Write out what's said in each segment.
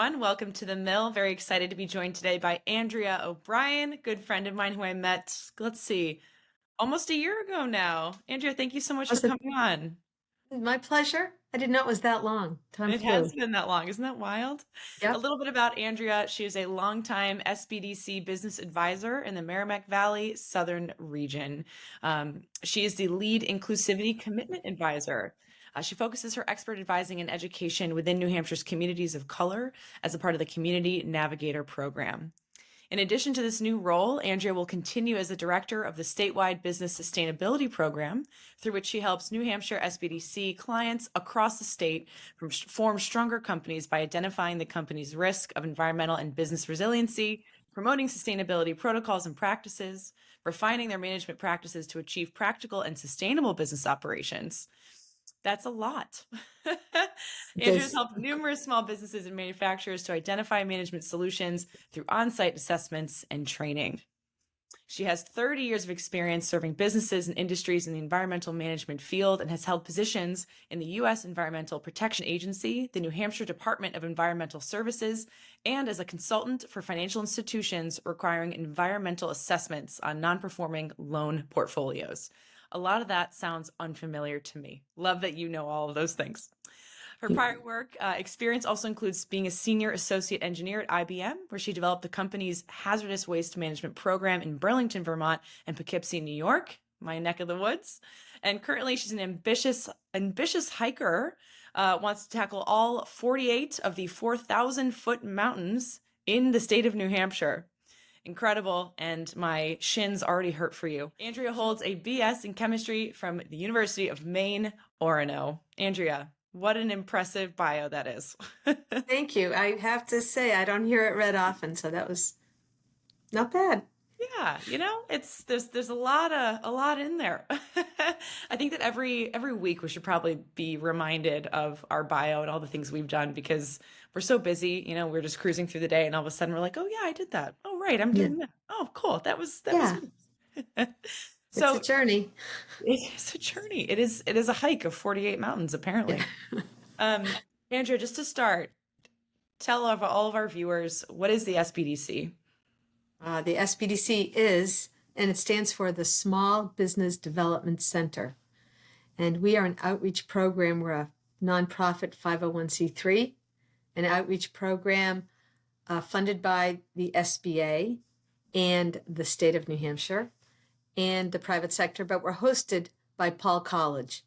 everyone. Welcome to the Mill. Very excited to be joined today by Andrea O'Brien, good friend of mine who I met, let's see, almost a year ago now. Andrea, thank you so much for Was it coming on. my pleasure? I didn't know it was that long. Time It has flew. been that long. Isn't that wild? A Yep. little bit about Andrea. She is a longtime SBDC business advisor in the Merrimack Valley Southern region. She is the lead Inclusivity Commitment advisor. She focuses her expert advising and education within New Hampshire's communities of color as a part of the Community Navigator program. In addition to this new role, Andrea will continue as the director of the statewide business sustainability program, through which she helps New Hampshire SBDC clients across the state form stronger companies by identifying the company's risk of environmental and business resiliency, promoting sustainability protocols and practices, refining their management practices to achieve practical and sustainable business operations. That's a lot. Andrew has There's helped numerous small businesses and manufacturers to identify management solutions through on-site assessments and training. She has 30 years of experience serving businesses and industries in the environmental management field and has held positions in the U.S. Environmental Protection Agency, the New Hampshire Department of Environmental Services, and as a consultant for financial institutions requiring environmental assessments on non-performing loan portfolios. A lot of that sounds unfamiliar to me. Love that you know all of those things. Her prior work experience also includes being a senior associate engineer at IBM, where she developed the company's hazardous waste management program in Burlington, Vermont, and Poughkeepsie, New York, my neck of the woods. And currently, she's an ambitious hiker, wants to tackle all 48 of the 4,000-foot mountains in the state of New Hampshire. Incredible, and my shins already hurt for you. Andrea holds a BS in chemistry from the University of Maine, Orono. Andrea, what an impressive bio that is. Thank you. I have to say I don't hear it read often, so that was not bad. Yeah, there's a lot in there. I think that every week we should probably be reminded of our bio and all the things we've done because we're so busy, we're just cruising through the day and all of a sudden we're like, "Oh yeah, I did that. Oh right, I'm Yeah. doing that. Oh cool. That was Yeah. me." It's a So journey. it is a journey. It is a hike of 48 mountains apparently. Um Andrea, just to start, tell all of our viewers, what is the SBDC? The SBDC is, and it stands for the Small Business Development Center. And we are an outreach program. We're a nonprofit 501c3, an outreach program funded by the SBA and the state of New Hampshire and the private sector, but we're hosted by Paul College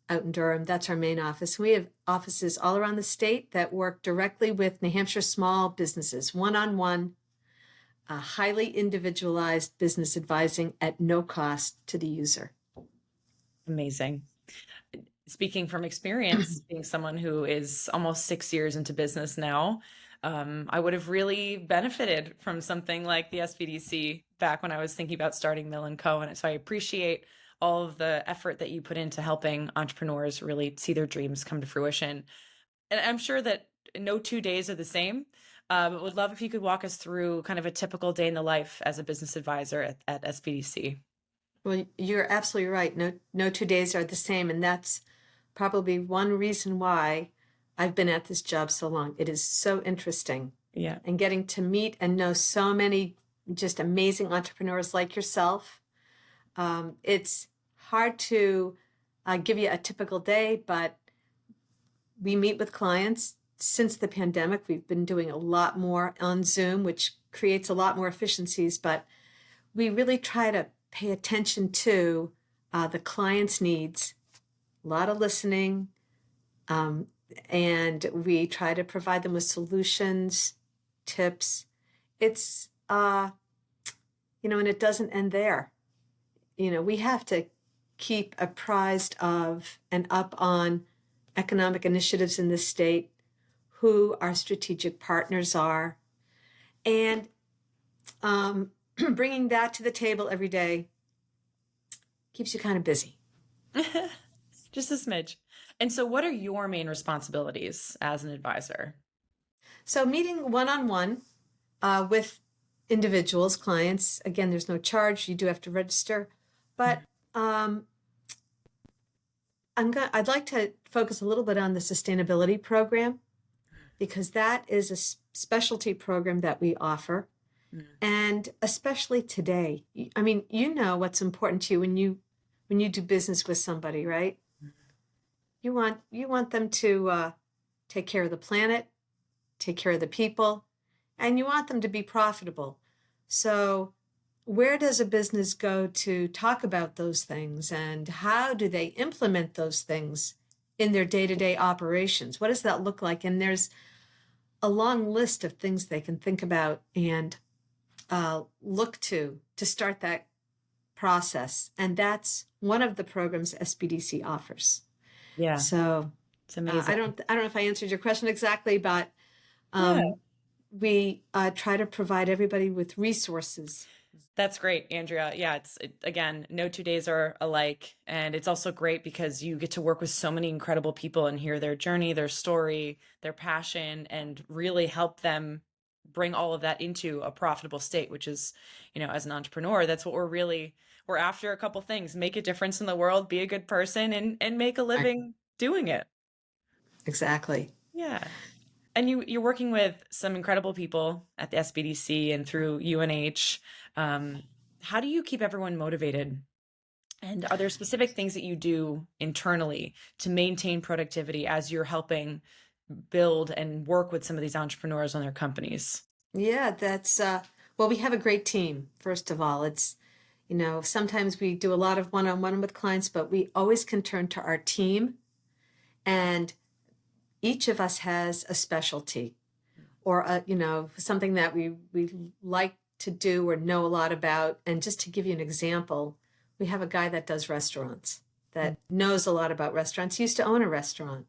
out in Durham. That's our main office. We have offices all around the state that work directly with New Hampshire small businesses, one-on-one, highly individualized business advising at no cost to the user. Amazing. Speaking from experience, being someone who is almost 6 years into business now, I would have really benefited from something like the SBDC back when I was thinking about starting Mill & Co. And so I appreciate all of the effort that you put into helping entrepreneurs really see their dreams come to fruition. And I'm sure that no 2 days are the same, but would love if you could walk us through kind of a typical day in the life as a business advisor at SBDC. Well, you're absolutely right. No 2 days are the same, and that's probably one reason why I've been at this job so long. It is so interesting. Yeah. And getting to meet and know so many just amazing entrepreneurs like yourself. It's hard to give you a typical day, but we meet with clients. Since the pandemic, we've been doing a lot more on Zoom, which creates a lot more efficiencies, but we really try to pay attention to the client's needs, a lot of listening, and we try to provide them with solutions, tips. It's, and it doesn't end there. We have to keep apprised of and up on economic initiatives in the state, who our strategic partners are, and bringing that to the table every day keeps you kind of busy. Just a smidge. And so what are your main responsibilities as an advisor? So meeting one-on-one with individuals, clients, again, there's no charge. You do have to register. But I'd like to focus a little bit on the sustainability program. because that is a specialty program that we offer. And especially today, I mean, you know what's important to you when you do business with somebody, right? You want them to take care of the planet, take care of the people, and you want them to be profitable. So where does a business go to talk about those things, and how do they implement those things in their day-to-day operations? What does that look like? And there's a long list of things they can think about and look to start that process. And that's one of the programs SBDC offers. Yeah. So It's amazing. I don't know if I answered your question exactly, but Yeah. we try to provide everybody with resources. That's great, Andrea. Yeah, again, no 2 days are alike. And it's also great because you get to work with so many incredible people and hear their journey, their story, their passion, and really help them bring all of that into a profitable state, which is, as an entrepreneur, that's what we're after. A couple things: make a difference in the world, be a good person, and make a living doing it. Exactly. Yeah. And you're working with some incredible people at the SBDC and through UNH. How do you keep everyone motivated? And are there specific things that you do internally to maintain productivity as you're helping build and work with some of these entrepreneurs on their companies? Yeah, that's well, we have a great team. First of all, it's sometimes we do a lot of one-on-one with clients, but we always can turn to our team, and each of us has a specialty or something that we like to do or know a lot about. And just to give you an example, we have a guy that does restaurants, that knows a lot about restaurants. He used to own a restaurant.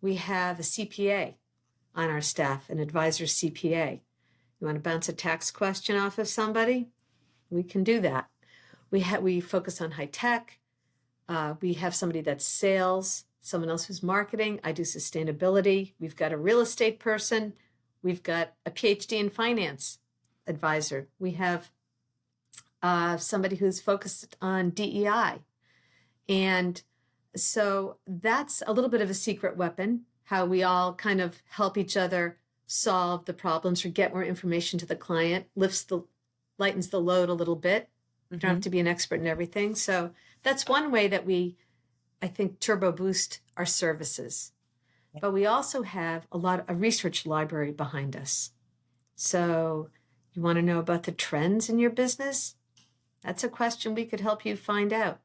We have a CPA on our staff, an advisor CPA. You want to bounce a tax question off of somebody? We can do that. We focus on high tech. We have somebody that's sales, someone else who's marketing. I do sustainability. We've got a real estate person. We've got a PhD in finance advisor. We have somebody who's focused on DEI. And so that's a little bit of a secret weapon, how we all kind of help each other solve the problems or get more information to the client, lightens the load a little bit. You don't have to be an expert in everything. So that's one way that I think, turbo boost our services. But we also have a research library behind us. So you want to know about the trends in your business? That's a question we could help you find out.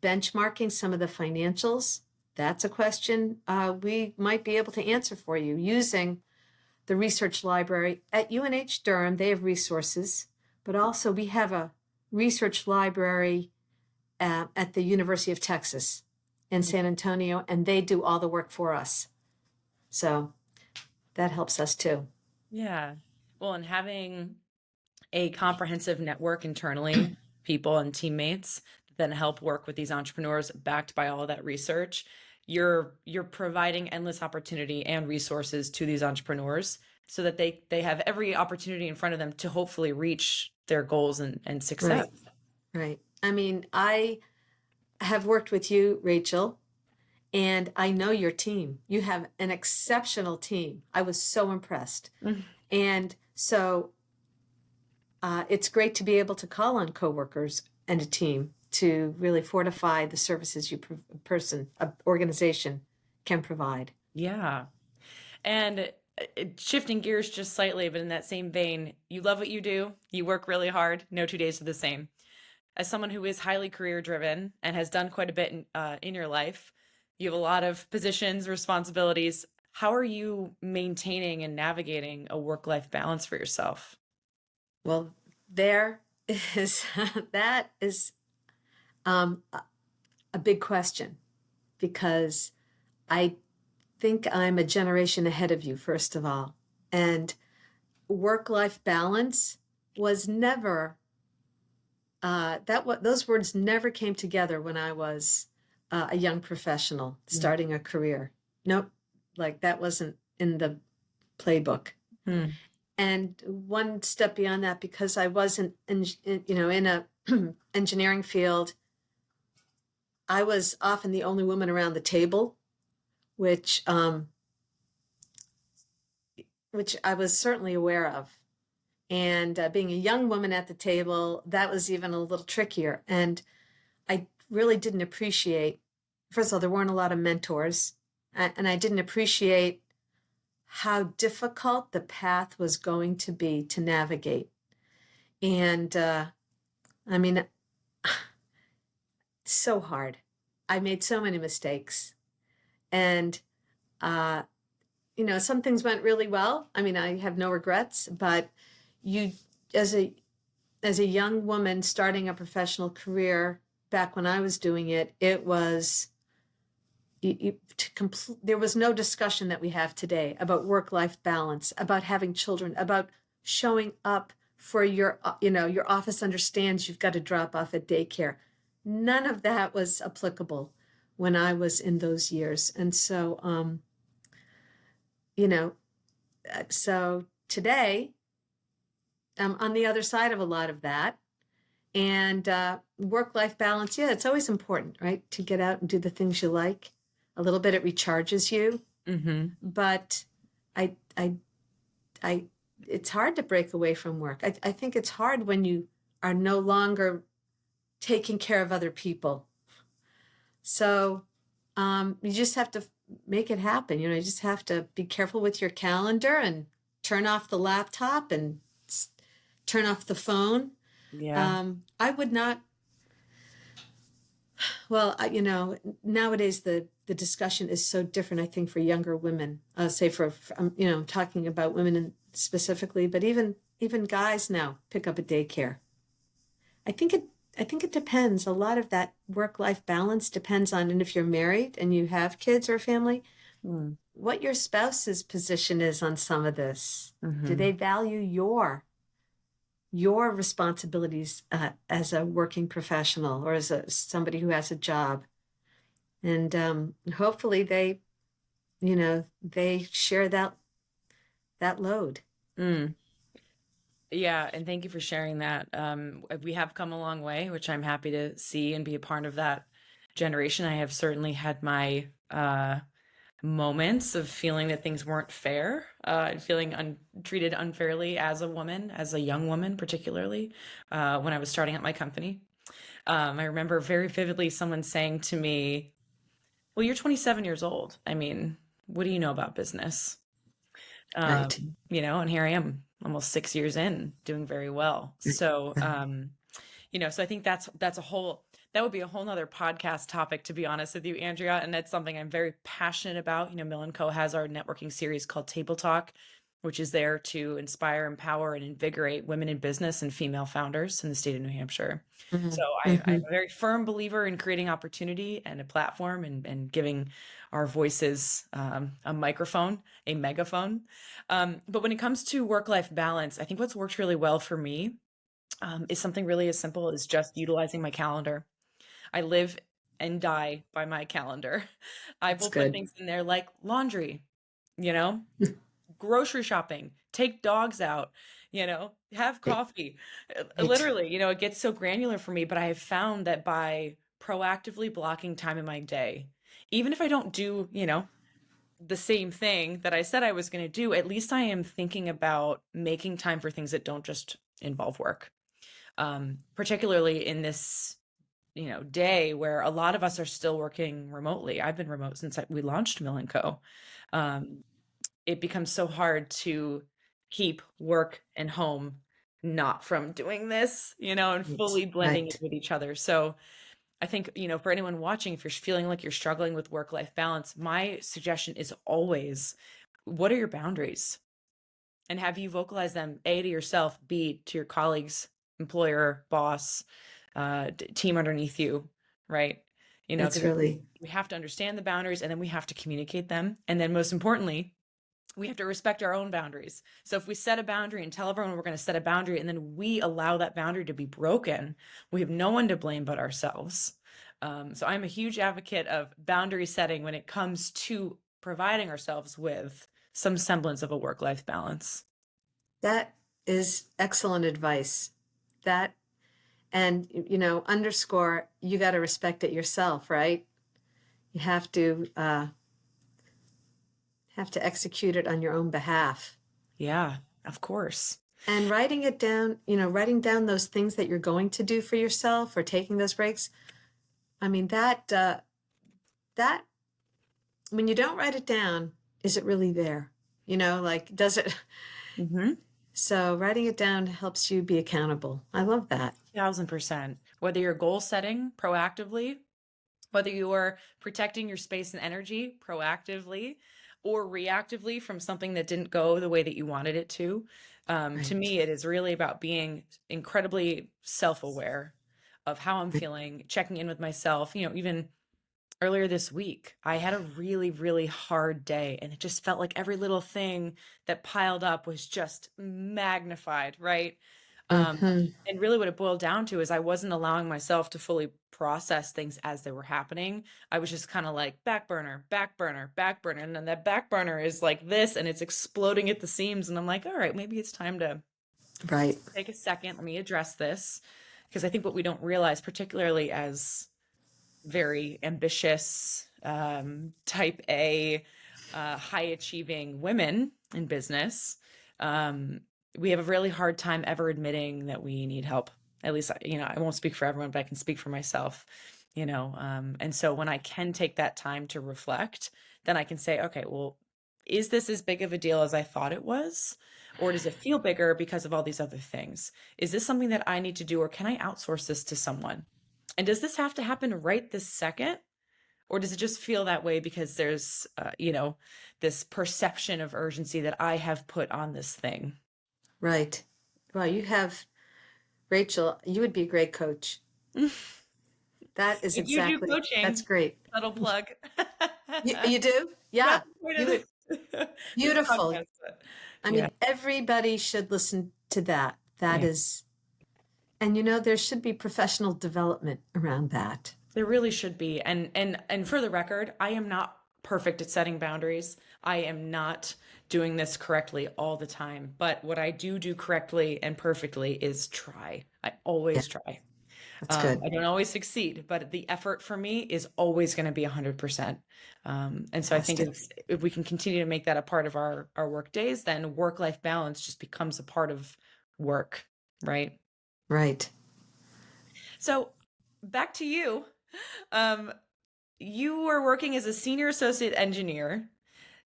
Benchmarking some of the financials, that's a question we might be able to answer for you using the research library. At UNH Durham, they have resources, but also we have a research library at the University of Texas in San Antonio, and they do all the work for us. So that helps us too. Yeah. Well, and having a comprehensive network internally, people and teammates that then help work with these entrepreneurs backed by all of that research, you're providing endless opportunity and resources to these entrepreneurs so that they have every opportunity in front of them to hopefully reach their goals and success. Right. I mean, I have worked with you, Rachel, and I know your team. You have an exceptional team. I was so impressed. And so it's great to be able to call on coworkers and a team to really fortify the services an organization can provide. Yeah. And shifting gears just slightly, but in that same vein, you love what you do. You work really hard. No 2 days are the same. As someone who is highly career driven and has done quite a bit in your life, you have a lot of positions, responsibilities. How are you maintaining and navigating a work-life balance for yourself? Well, that is a big question, because I think I'm a generation ahead of you, first of all. And work-life balance was never, those words never came together when I was a young professional starting a career. Nope, like that wasn't in the playbook. And one step beyond that, because I wasn't in a engineering field, I was often the only woman around the table, which which I was certainly aware of. And being a young woman at the table, that was even a little trickier. And I really didn't appreciate, first of all, there weren't a lot of mentors. And I didn't appreciate how difficult the path was going to be to navigate. And I mean, so hard. I made so many mistakes. And, some things went really well. I mean, I have no regrets, but you, as a young woman starting a professional career back when I was doing it, it was, there was no discussion that we have today about work-life balance, about having children, about showing up for your office understands you've got to drop off at daycare. None of that was applicable when I was in those years. And so, so today I'm on the other side of a lot of that. And work-life balance, yeah, it's always important, right? To get out and do the things you like. A little bit, it recharges you. Mm-hmm. But it's hard to break away from work. I think it's hard when you are no longer taking care of other people. So you just have to make it happen. You just have to be careful with your calendar and turn off the laptop and turn off the phone. Yeah. I would not. Well, nowadays the discussion is so different, I think, for younger women. Say I'm talking about women specifically, but even guys now pick up a daycare. I think it depends. A lot of that work-life balance depends on, and if you're married and you have kids or a family, what your spouse's position is on some of this. Mm-hmm. Do they value your responsibilities as a working professional or as somebody who has a job? And hopefully they share that load. Yeah, and thank you for sharing that. We have come a long way, which I'm happy to see and be a part of that generation. I have certainly had my moments of feeling that things weren't fair, and feeling treated unfairly as a woman, as a young woman, particularly when I was starting at my company. I remember very vividly someone saying to me, "Well, you're 27 years old. I mean, what do you know about business?" Right. And here I am almost 6 years in doing very well. So, so I think that would be a whole nother podcast topic, to be honest with you, Andrea. And that's something I'm very passionate about. Mill & Co has our networking series called Table Talk, which is there to inspire, empower, and invigorate women in business and female founders in the state of New Hampshire. Mm-hmm. So I'm a very firm believer in creating opportunity and a platform and giving our voices a microphone, a megaphone. But when it comes to work-life balance, I think what's worked really well for me is something really as simple as just utilizing my calendar. I live and die by my calendar. I will put things in there like laundry, grocery shopping, take dogs out, have coffee. Literally, it gets so granular for me, but I have found that by proactively blocking time in my day, even if I don't do, the same thing that I said I was going to do, at least I am thinking about making time for things that don't just involve work. Particularly in this, day where a lot of us are still working remotely. I've been remote since we launched Mill & Co. It becomes so hard to keep work and home not from doing this, and fully blending it with each other. So I think, for anyone watching, if you're feeling like you're struggling with work-life balance, my suggestion is always, what are your boundaries? And have you vocalized them, A, to yourself, B, to your colleagues, employer, boss, team underneath you, right? That's really, we have to understand the boundaries, and then we have to communicate them. And then most importantly, we have to respect our own boundaries. So if we set a boundary and tell everyone we're going to set a boundary, and then we allow that boundary to be broken, we have no one to blame but ourselves. So I'm a huge advocate of boundary setting when it comes to providing ourselves with some semblance of a work-life balance. That is excellent advice. And underscore, you got to respect it yourself, right? You have to execute it on your own behalf. Yeah, of course. And writing it down, writing down those things that you're going to do for yourself or taking those breaks. I mean, that when you don't write it down, is it really there? Like, does it? Hmm. So writing it down helps you be accountable. I love that. 1000%. Whether you're goal setting proactively, whether you're protecting your space and energy proactively or reactively from something that didn't go the way that you wanted it to Right. me, it is really about being incredibly self aware of how I'm feeling, checking in with myself. Even earlier this week, I had a really, really hard day, and it just felt like every little thing that piled up was just magnified, right? Um, Hmm. and really, what it boiled down to is I wasn't allowing myself to fully process things as they were happening. I was just kind of like back burner, back burner, back burner. And then that back burner is like this, and it's exploding at the seams. And I'm like, all right, maybe it's time to Right. take a second. Let me address this. Because I think what we don't realize, particularly as very ambitious, type A, high achieving women in business, um, we have a really hard time ever admitting that we need help. At least, I won't speak for everyone, but I can speak for myself, and so when I can take that time to reflect, then I can say, okay, well, is this as big of a deal as I thought it was? Or does it feel bigger because of all these other things? Is this something that I need to do, or can I outsource this to someone? And does this have to happen right this second? Or does it just feel that way because there's, this perception of urgency that I have put on this thing? Right. Well, Rachel, you would be a great coach. That is If you do that's coaching, great. subtle plug. You do? That's Yeah. the point of You would, this beautiful. podcast. But I yeah, mean, everybody should listen to that. That yeah. is, and there should be professional development around that. There really should be. And for the record, I am not perfect at setting boundaries. I am not doing this correctly all the time. But what I do correctly and perfectly is try. I Yeah, always try. that's good. I don't always succeed, but the effort for me is always going to be 100%. And so I think Fantastic. if we can continue to make that a part of our work days, then work-life balance just becomes a part of work, right? Right. So back to you. Um, you were working as a senior associate engineer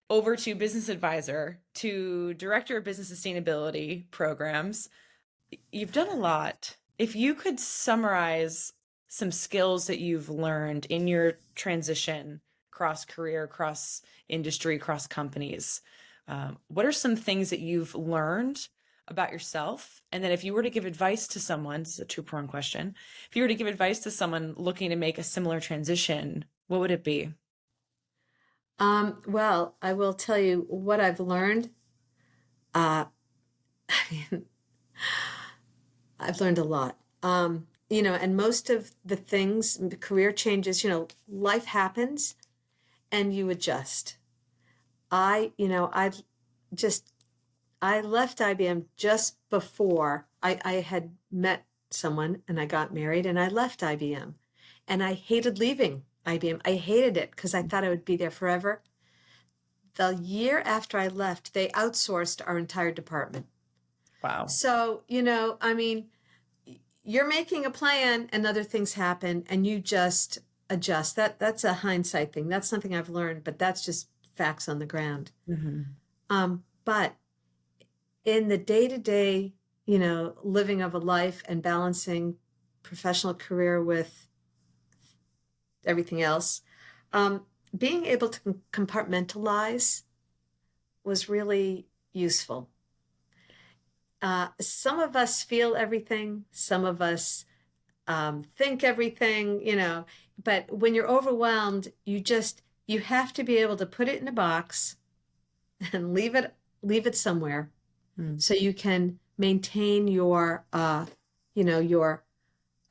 over to business advisor to director of business sustainability programs. You've done a lot. If you could summarize some skills that you've learned in your transition cross career, cross industry, cross companies, what are some things that you've learned about yourself? And then if you were to give advice to someone, this is a two-pronged question. If you were to give advice to someone looking to make a similar transition, what would it be? Well, I will tell you what I've learned. Uh, I've learned a lot. And most of the things, the career changes, life happens and you adjust. I just, I left IBM just before I had met someone and I got married and I left IBM and I hated leaving IBM. I hated it because I thought I would be there forever. The year after I left, they outsourced our entire department. Wow. So, I mean, you're making a plan and other things happen and you just adjust. That's a hindsight thing. That's something I've learned, but that's just facts on the ground. Hmm. But in the day-to-day, living of a life and balancing professional career with everything else, being able to compartmentalize was really useful. Some of us feel everything, some of us think everything, but when you're overwhelmed, you have to be able to put it in a box and leave it somewhere Mm-hmm. so you can maintain your your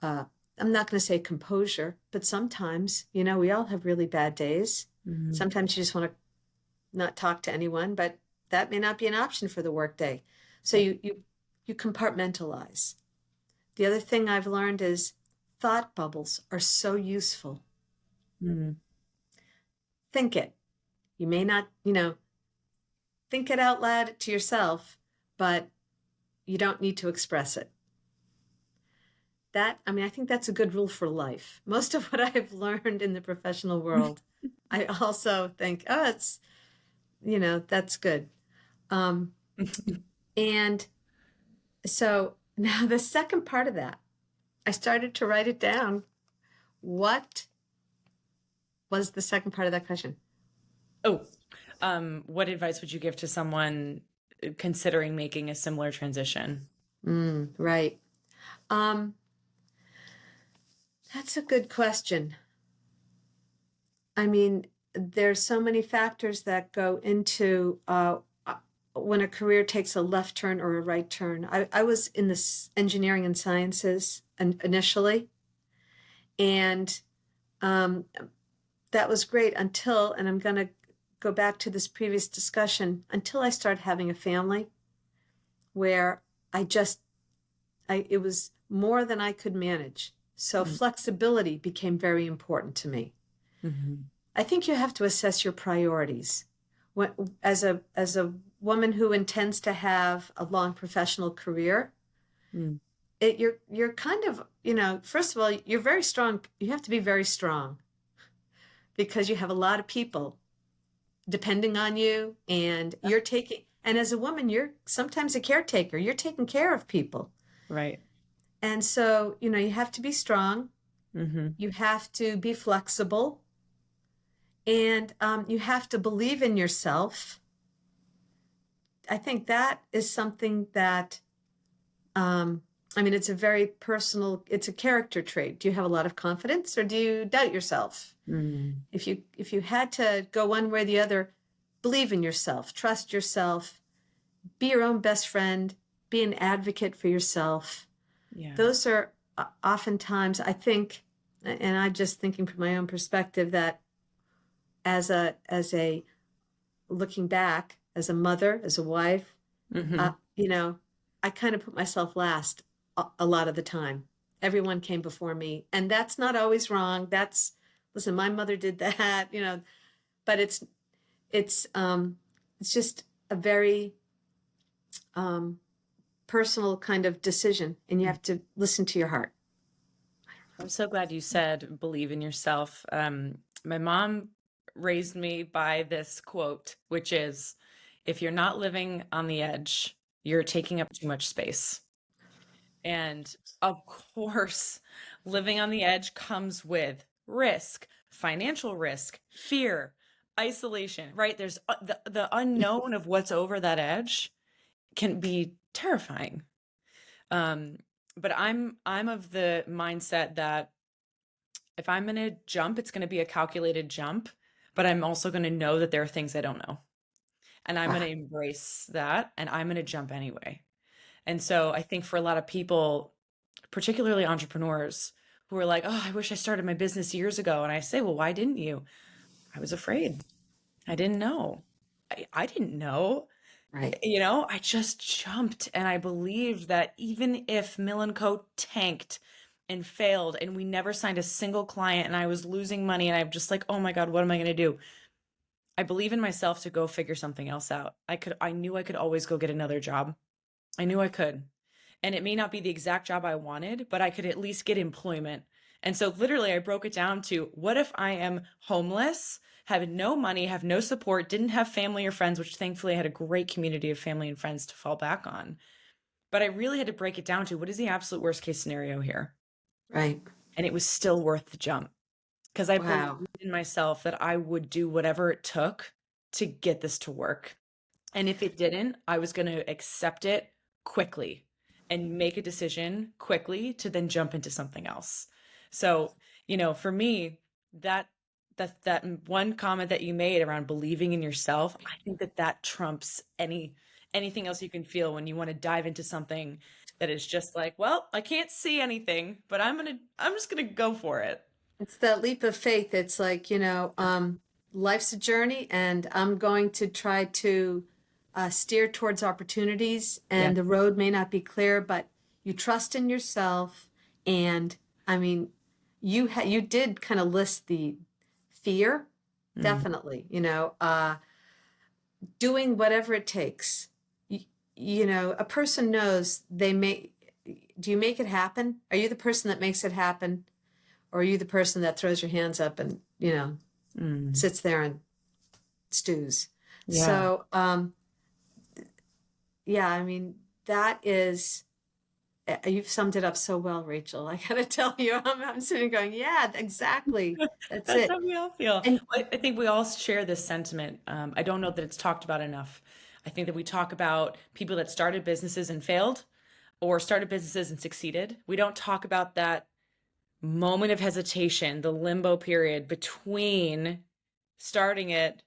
I'm not going to say composure, but sometimes, we all have really bad days. Sometimes you just want to not talk to anyone, but that may not be an option for the workday. So you compartmentalize. The other thing I've learned is thought bubbles are so useful. Mm-hmm. Think it. You may not, think it out loud to yourself, but you don't need to express it. I think that's a good rule for life. Most of what I've learned in the professional world, I also think, oh, that's good. And so now the second part of that, I started to write it down. What was the second part of that question? Oh, what advice would you give to someone considering making a similar transition? Right. That's a good question. I mean, there's so many factors that go into when a career takes a left turn or a right turn. I was in the engineering and sciences initially, and that was great until, and I'm going to go back to this previous discussion, until I started having a family where it was more than I could manage. So flexibility became very important to me. Mm-hmm. I think you have to assess your priorities. As a woman who intends to have a long professional career, you're kind of, first of all, you're very strong. You have to be very strong because you have a lot of people depending on you, and and as a woman, you're sometimes a caretaker. You're taking care of people. Right. And so, you have to be strong. Mm-hmm. You have to be flexible. And you have to believe in yourself. I think that is something that, it's a very personal, it's a character trait. Do you have a lot of confidence or do you doubt yourself? Mm-hmm. If you had to go one way or the other, believe in yourself, trust yourself, be your own best friend, be an advocate for yourself. Yeah. Those are oftentimes, I think, and I'm just thinking from my own perspective, that as a looking back, as a mother, as a wife, I kind of put myself last a lot of the time. Everyone came before me, and that's not always wrong. Listen, my mother did that, but it's just a very personal kind of decision, and you have to listen to your heart. I'm so glad you said believe in yourself. My mom raised me by this quote, which is, if you're not living on the edge, you're taking up too much space. And of course, living on the edge comes with risk, financial risk, fear, isolation, right? There's the unknown of what's over that edge can be terrifying. But I'm of the mindset that if I'm going to jump, it's going to be a calculated jump, but I'm also going to know that there are things I don't know. And I'm going to embrace that, and I'm going to jump anyway. And so I think for a lot of people, particularly entrepreneurs who are like, oh, I wish I started my business years ago. And I say, well, why didn't you? I was afraid. I didn't know. I didn't know. Right. I just jumped, and I believed that even if Mill & Co. tanked and failed and we never signed a single client and I was losing money and I'm just like, oh my God, what am I going to do? I believe in myself to go figure something else out. I knew I could always go get another job. I knew I could. And it may not be the exact job I wanted, but I could at least get employment. And so literally I broke it down to, what if I am homeless, have no money, have no support, didn't have family or friends, which thankfully I had a great community of family and friends to fall back on. But I really had to break it down to, what is the absolute worst case scenario here? Right. And it was still worth the jump, because I Wow. believed in myself that I would do whatever it took to get this to work. And if it didn't, I was going to accept it quickly and make a decision quickly to then jump into something else. So, for me, that one comment that you made around believing in yourself, I think that trumps anything else you can feel when you want to dive into something that is just like, well, I can't see anything, but I'm just going to go for it. It's that leap of faith. It's like, life's a journey, and I'm going to try to steer towards opportunities, and the road may not be clear, but you trust in yourself. And you did kind of list the fear, definitely, doing whatever it takes. You know, a person knows do you make it happen? Are you the person that makes it happen? Or are you the person that throws your hands up and, sits there and stews? Yeah. So, yeah, I mean, that is, you've summed it up so well, Rachel. I gotta tell you, I'm sitting going, yeah, exactly. That's That's it. how we all feel. And I think we all share this sentiment. I don't know that it's talked about enough. I think that we talk about people that started businesses and failed or started businesses and succeeded. We don't talk about that moment of hesitation, the limbo period between starting it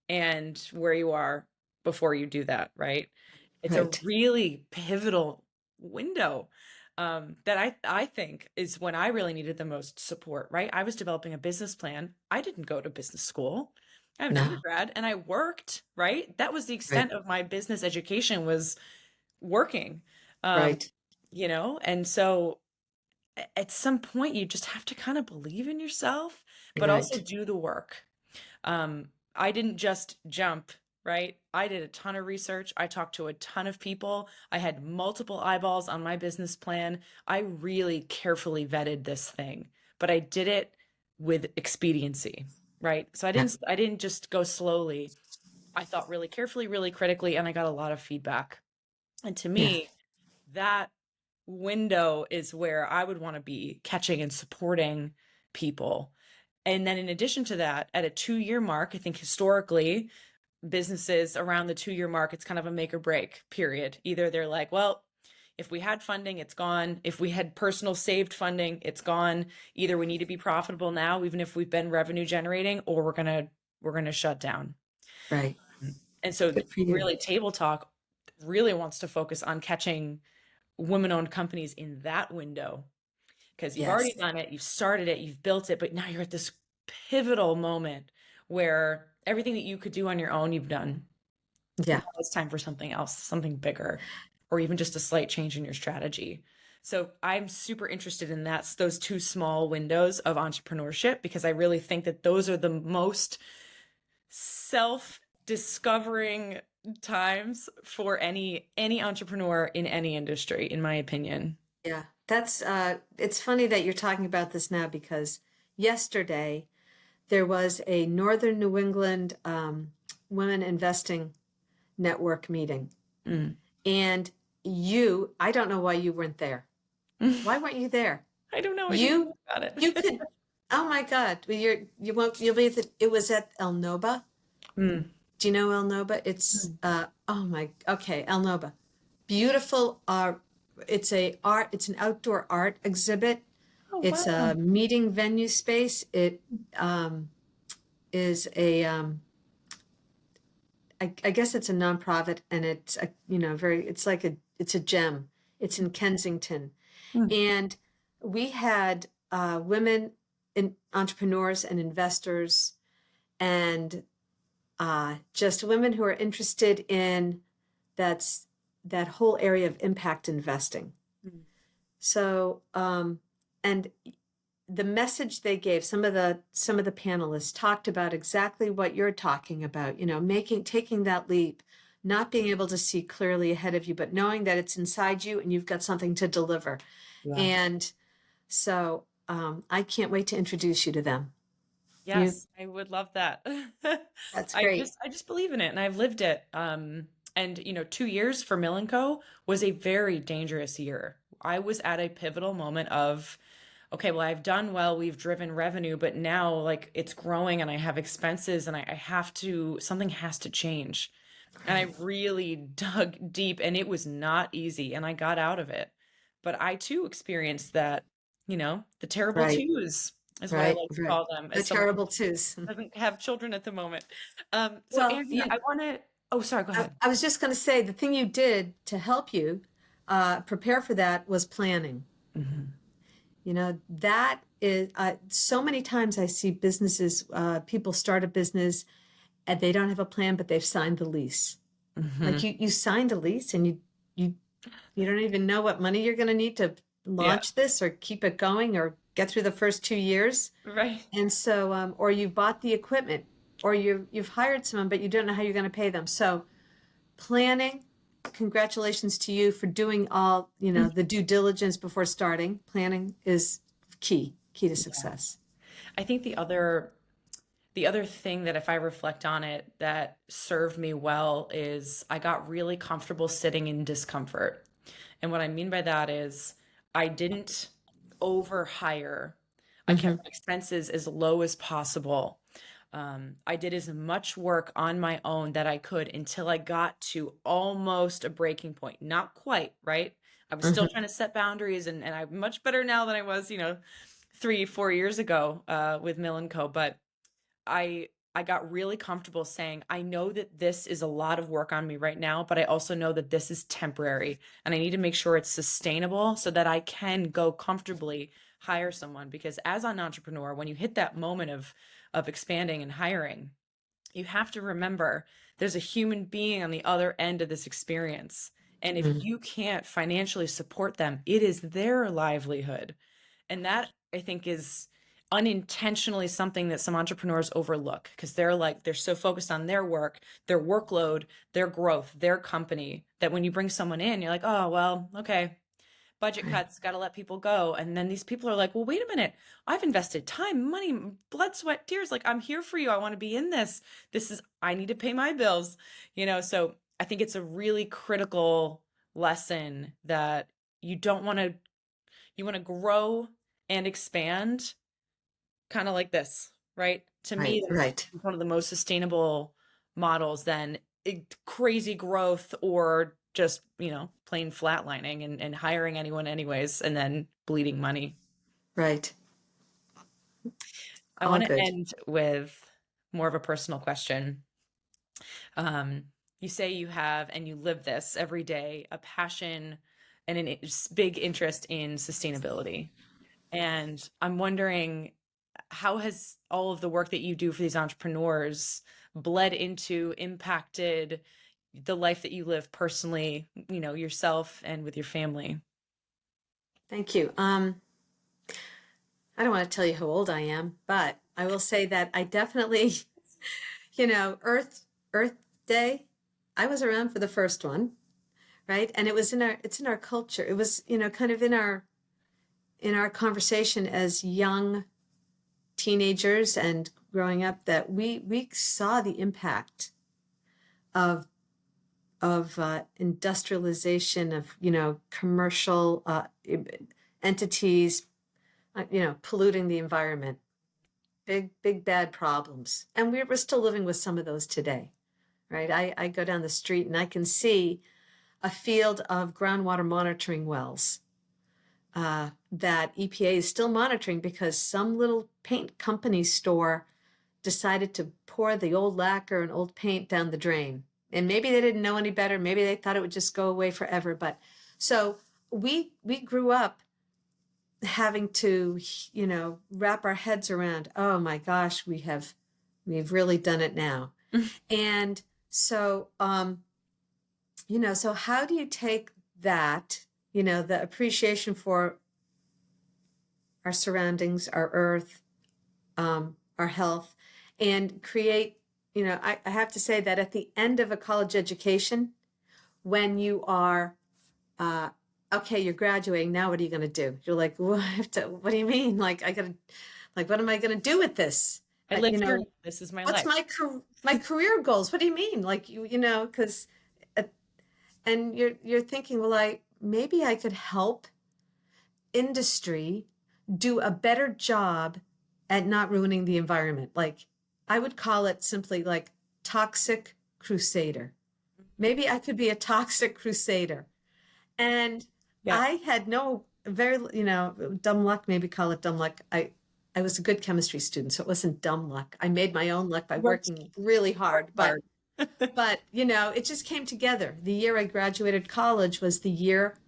and where you are before you do that, right? It's a right, really pivotal window that I think is when I really needed the most support, right? I was developing a business plan. I didn't go to business school. I have an no, undergrad and I worked, right? That was the right, extent of my business education was working. Um, right, and so at some point you just have to kind of believe in yourself, but also right. do the work. I didn't just jump, right? I did a ton of research. I talked to a ton of people. I had multiple eyeballs on my business plan. I really carefully vetted this thing, but I did it with expediency, right? So Yeah, I didn't just go slowly. I thought really carefully, really critically, and I got a lot of feedback. And to yeah, me, that window is where I would want to be catching and supporting people. And then in addition to that, at a 2-year mark, I think historically, businesses around the 2-year mark, it's kind of a make or break period. Either they're like, well, if we had funding, it's gone. If we had personal saved funding, it's gone. Either we need to be profitable now, even if we've been revenue generating, or we're gonna shut down. right. And so Good for you. really Table Talk really wants to focus on catching women-owned companies in that window because you've already Yes. done it, you've started it, you've built it, but now you're at this pivotal moment where everything that you could do on your own, you've done. Now Yeah. it's time for something else, something bigger, or even just a slight change in your strategy. So I'm super interested in those two small windows of entrepreneurship because I really think that those are the most self-discovering times for any entrepreneur in any industry, in my opinion. Yeah. That's it's funny that you're talking about this now because yesterday there was a Northern New England Women Investing Network meeting. Mm. And I don't know why you weren't there. Why weren't you there? I don't know. I didn't You know about you it. could oh my God. Well, you'll be it was at El Noba. Mm. Do you know El Noba? It's Mm. okay, El Noba. Beautiful it's an outdoor art exhibit. Oh, It's wow. a meeting venue space. It is I guess it's a nonprofit and it's a, it's a gem. It's in Kensington. Mm. And we had women entrepreneurs and investors and just women who are interested in that whole area of impact investing. Mm. So, and the message they gave, some of the panelists talked about exactly what you're talking about, taking that leap, not being able to see clearly ahead of you, but knowing that it's inside you and you've got something to deliver. Yeah. And so I can't wait to introduce you to them. You, Yes, I would love that. that's I great. just I just believe in it and I've lived it. And 2 years for Mill and Co was a very dangerous year. I was at a pivotal moment of, okay, well, I've done well, we've driven revenue, but now like it's growing and I have expenses and I have to, something has to change. And I Right. really dug deep and it was not easy and I got out of it. But I too experienced that, the terrible Right. twos is what I Right. like to Right. call them The as someone terrible twos. who doesn't have children at the moment. So Well, Andrea, I want to, oh, sorry, go ahead. I was just going to say the thing you did to help you prepare for that was planning. Mhm. That is so many times I see businesses, people start a business and they don't have a plan, but they've signed the lease. Like Mhm. you signed a lease and you don't even know what money you're going to need to Yeah, launch this or keep it going or get through the first 2 years. right. And so, or you bought the equipment or you've hired someone, but you don't know how you're going to pay them. So planning, congratulations to you for doing all, the due diligence before starting. Planning is key to success. I think the other thing that if I reflect on it that served me well is I got really comfortable sitting in discomfort. And what I mean by that is I didn't overhire. I kept Hmm. my expenses as low as possible. I did as much work on my own that I could until I got to almost a breaking point. Not quite, right? I was still Hmm. trying to set boundaries, and I'm much better now than I was, 3, 4 years ago with Mill and Co. But I got really comfortable saying, I know that this is a lot of work on me right now, but I also know that this is temporary and I need to make sure it's sustainable so that I can go comfortably hire someone. Because as an entrepreneur, when you hit that moment of expanding and hiring, you have to remember there's a human being on the other end of this experience. And if you can't financially support them, it is their livelihood. And that I think is unintentionally something that some entrepreneurs overlook because they're so focused on their work, their workload, their growth, their company that when you bring someone in, you're like, oh, well, okay, budget Right. cuts, got to let people go. And then these people are like, well, wait a minute. I've invested time, money, blood, sweat, tears. Like, I'm here for you. I want to be in this. I need to pay my bills, So I think it's a really critical lesson that you don't want to, you want to grow and expand kind of like this, right? To me, Right. that's Right. one of the most sustainable models than crazy growth or just, plain flatlining and hiring anyone anyways and then bleeding money. Right. I All want to good. end with more of a personal question. Um, you say you have and you live this every day, a passion and big interest in sustainability. And I'm wondering, how has all of the work that you do for these entrepreneurs bled into, impacted the life that you live personally, yourself and with your family? Thank you. I don't want to tell you how old I am, but I will say that I definitely, Earth Day, I was around for the first one, right? And it's in our culture. It was, kind of in our conversation as young teenagers and growing up that we saw the impact of industrialization of commercial entities polluting the environment, big bad problems, and we're still living with some of those today, right? I go down the street and I can see a field of groundwater monitoring wells that EPA is still monitoring because some little paint company store decided to pour the old lacquer and old paint down the drain. And maybe they didn't know any better. Maybe they thought it would just go away forever. But so we grew up having to, wrap our heads around, oh my gosh, we've really done it now. And so, so how do you take that, the appreciation for our surroundings, our earth, our health, and create, I have to say that at the end of a college education, when you are, okay, you're graduating, now what are you going to do? You're like, well, what do you mean? Like, what am I going to do with this? I live here. This is my What's life. my career goals? What do you mean? Like, because, and you're thinking, well, maybe I could help industry do a better job at not ruining the environment. Like, I would call it simply like toxic crusader. Maybe I could be a toxic crusader. And Yeah. I had no very, dumb luck, maybe call it dumb luck. I was a good chemistry student, so it wasn't dumb luck. I made my own luck by Worked working really hard, hard. but it just came together. The year I graduated college was the year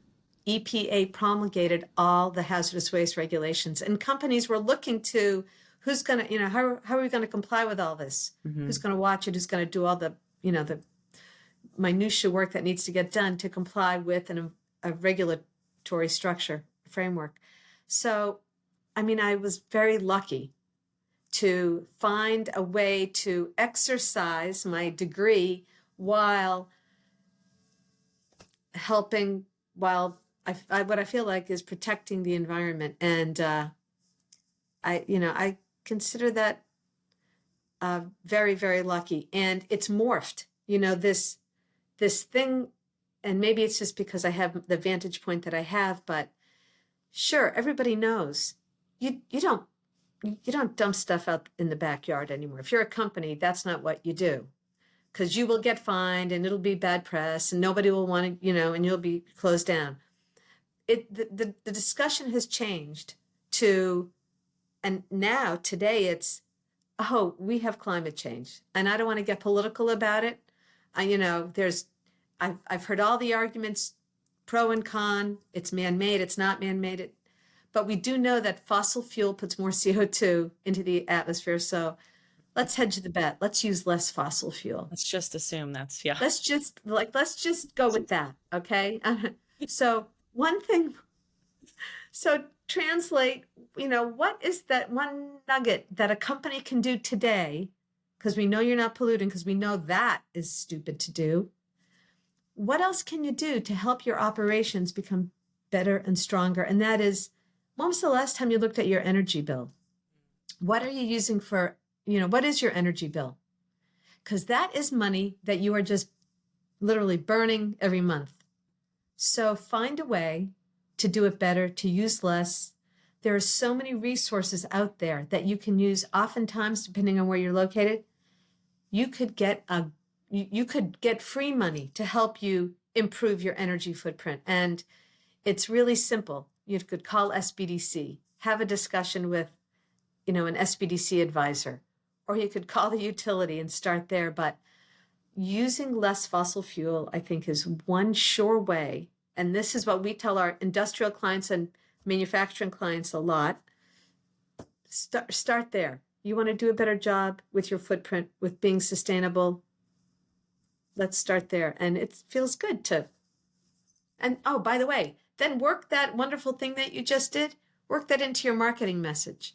EPA promulgated all the hazardous waste regulations, and companies were looking to who's going to, how are we going to comply with all this? Hmm. Who's going to watch it? Who's going to do all the, the minutia work that needs to get done to comply with a regulatory structure framework? So, I mean, I was very lucky to find a way to exercise my degree while helping, what I feel like is protecting the environment. And I consider that very, very lucky. And it's morphed, this thing, and maybe it's just because I have the vantage point that I have, but sure, everybody knows you don't dump stuff out in the backyard anymore. If you're a company, that's not what you do, because you will get fined and it'll be bad press and nobody will want to, and you'll be closed down. The discussion has changed and now today it's, oh, we have climate change, and I don't want to get political about it. I've heard all the arguments, pro and con. It's man-made. It's not man-made. But we do know that fossil fuel puts more CO2 into the atmosphere. So let's hedge the bet. Let's use less fossil fuel. Let's just assume that's, yeah. Let's just go with that. Okay. So one thing, so translate, what is that one nugget that a company can do today? Because we know you're not polluting, because we know that is stupid to do. What else can you do to help your operations become better and stronger? And that is, when was the last time you looked at your energy bill? What are you using for, what is your energy bill? Because that is money that you are just literally burning every month. So find a way to do it better, to use less. There are so many resources out there that you can use. Oftentimes, depending on where you're located, you could get free money to help you improve your energy footprint. And it's really simple. You could call SBDC, have a discussion with, an SBDC advisor, or you could call the utility and start there. But using less fossil fuel, I think, is one sure way. And this is what we tell our industrial clients and manufacturing clients a lot. Start there. You want to do a better job with your footprint, with being sustainable. Let's start there. And it feels good to. And oh, by the way, then work that wonderful thing that you just did, work that into your marketing message.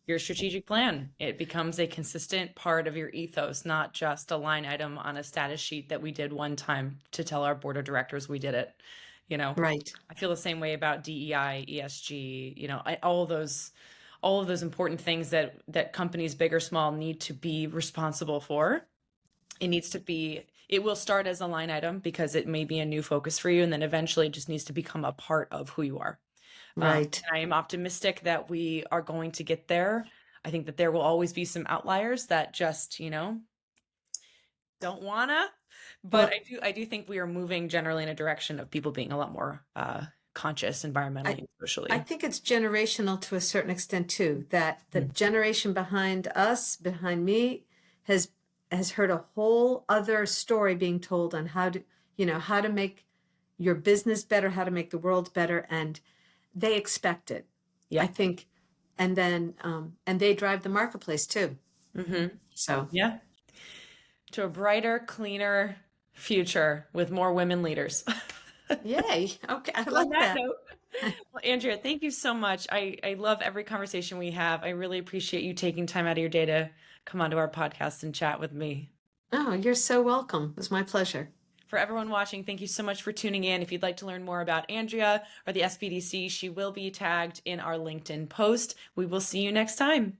Your strategic plan. It becomes a consistent part of your ethos, not just a line item on a status sheet that we did one time to tell our board of directors we did it. Right. I feel the same way about DEI, ESG, all of those important things that companies, big or small, need to be responsible for. It will start as a line item because it may be a new focus for you, and then eventually it just needs to become a part of who you are. Right. I am optimistic that we are going to get there. I think that there will always be some outliers that just, don't wanna, but I do think we are moving generally in a direction of people being a lot more conscious environmentally and socially. I think it's generational to a certain extent too, that the generation behind us, behind me, has heard a whole other story being told on how to make your business better, how to make the world better, and they expect it. Yeah. I think, and then and they drive the marketplace too. Mm-hmm. So yeah, to a brighter, cleaner future with more women leaders. Yay! Okay, I On like that. note, well, Andrea, thank you so much. I love every conversation we have. I really appreciate you taking time out of your day to come onto our podcast and chat with me. Oh, you're so welcome. It was my pleasure. For everyone watching, thank you so much for tuning in. If you'd like to learn more about Andrea or the SBDC, she will be tagged in our LinkedIn post. We will see you next time.